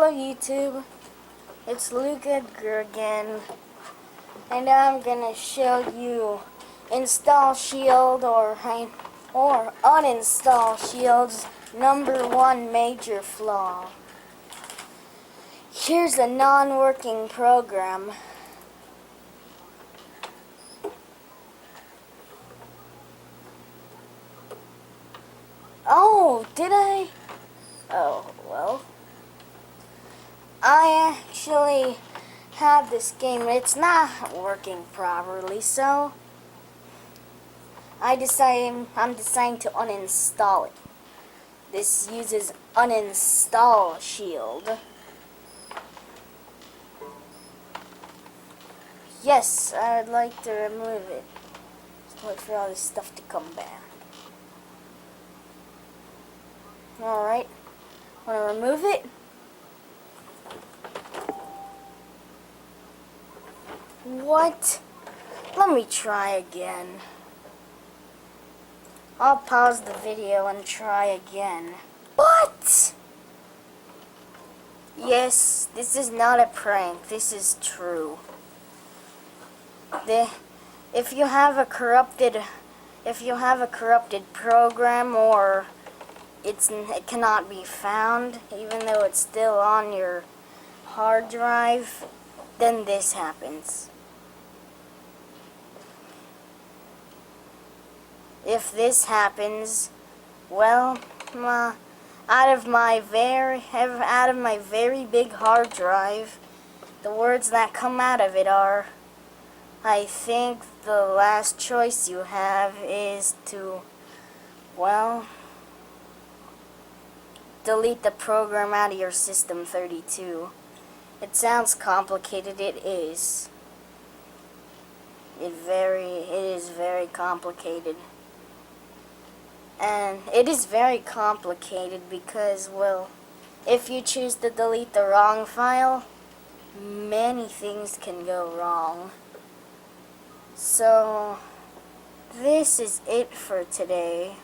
Hello YouTube, it's Luke Edgar again, and I'm gonna show you install Shield or uninstall Shield's #1 major flaw. Here's a non-working program. Oh, did I? Oh, well. I actually have this game. It's not working properly, so I'm deciding to uninstall it. This uses UnInstallShield. Yes, I would like to remove it. Just wait for all this stuff to come back. Alright, want to remove it? What? Let me try again. I'll pause the video and try again. What? Yes, this is not a prank. This is true. If you have a corrupted program or it cannot be found, even though it's still on your hard drive, then this happens. If this happens, well, out of my very big hard drive, the words that come out of it are, I think the last choice you have is to, well, delete the program out of your System 32. It sounds complicated. It is. It is very complicated. And it is very complicated because, well, if you choose to delete the wrong file, many things can go wrong. So, this is it for today.